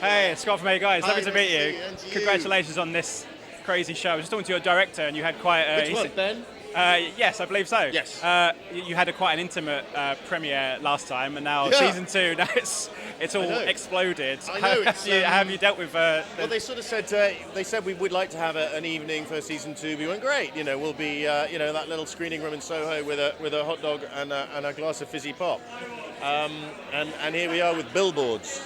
Hey, it's Scott from Hey Guys. Lovely to meet you. You. Congratulations on this crazy show. I was just talking to your director, and you had quite a... Which one, Ben? Yes, I believe so. Yes. You had quite an intimate premiere last time, and now Yeah. season 2. Now it's all exploded. I know, How have you dealt with? Well, they sort of said we would like to have an evening for season 2. We went great. You know, we'll be that little screening room in Soho with a hot dog and a glass of fizzy pop. And here we are with billboards.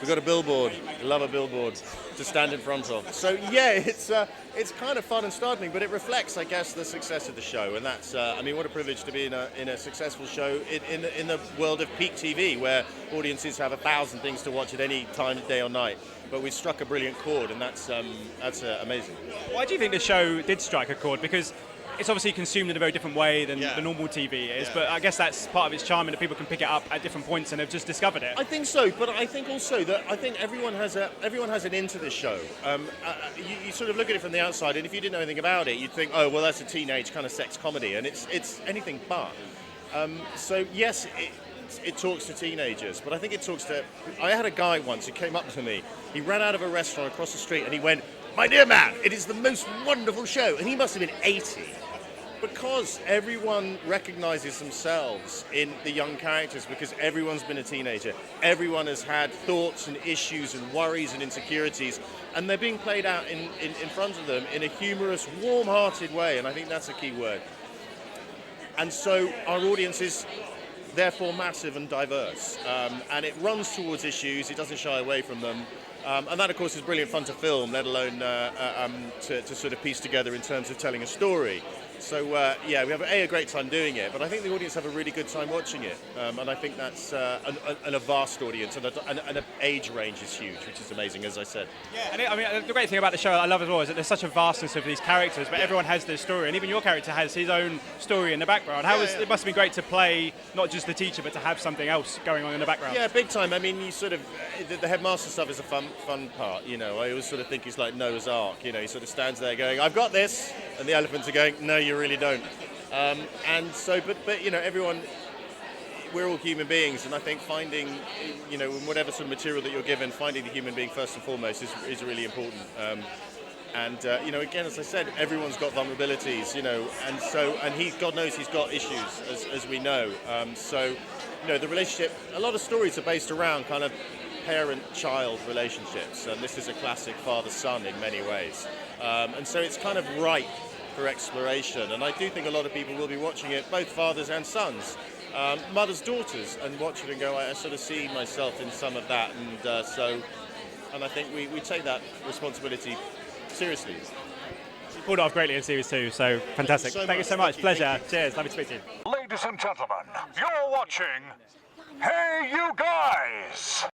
We've got a billboard. Love a billboard to stand in front of. So yeah, it's kind of fun and startling, but it reflects, I guess, the success of the show. And that's, what a privilege to be in a successful show in the world of peak TV, where audiences have 1,000 things to watch at any time, day or night. But we struck a brilliant chord, and that's amazing. Why do you think the show did strike a chord? Because it's obviously consumed in a very different way than the normal TV is, but I guess that's part of its charm, and that people can pick it up at different points and have just discovered it. I think so, but I think also that everyone has an into this show. You sort of look at it from the outside, and if you didn't know anything about it, you'd think, oh well, that's a teenage kind of sex comedy, and it's anything but. So yes, it talks to teenagers, but I think it talks to... I had a guy once who came up to me. He ran out of a restaurant across the street, and he went, "My dear man, it is the most wonderful show," and he must have been 80. Because everyone recognises themselves in the young characters, because everyone's been a teenager. Everyone has had thoughts and issues and worries and insecurities, and they're being played out in front of them in a humorous, warm-hearted way, and I think that's a key word. And so our audience is therefore massive and diverse, and it runs towards issues, it doesn't shy away from them. And that, of course, is brilliant fun to film, let alone to sort of piece together in terms of telling a story. So, we have a great time doing it, but I think the audience have a really good time watching it. And I think that's a vast audience, and an age range is huge, which is amazing, as I said. Yeah, and the great thing about the show I love as well is that there's such a vastness of these characters, but everyone has their story, and even your character has his own story in the background. It must have been great to play not just the teacher, but to have something else going on in the background. Yeah, big time. I mean, you sort of... The headmaster stuff is a fun part, you know. I always sort of think he's like Noah's Ark, you know. He sort of stands there going, "I've got this," and the elephants are going, "No, you really don't." And so, but you know, everyone, we're all human beings, and I think finding, you know, in whatever sort of material that you're given, finding the human being first and foremost is really important. You know, again, as I said, everyone's got vulnerabilities, you know, and God knows he's got issues, as we know. So, you know, the relationship, a lot of stories are based around kind of parent-child relationships, and this is a classic father-son in many ways. And so it's kind of ripe for exploration, and I do think a lot of people will be watching it, both fathers and sons, mothers, daughters, and watch it and go, I sort of see myself in some of that, and I think we take that responsibility seriously. You pulled it off greatly in Series 2, so fantastic. Thank you so much. Pleasure. Cheers. Lovely to speak to you. Ladies and gentlemen, you're watching Hey You Guys!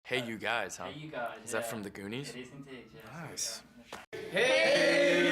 Hey You Guys, huh? Hey You Guys. Is that from the Goonies? It is indeed, yes. Nice. Hey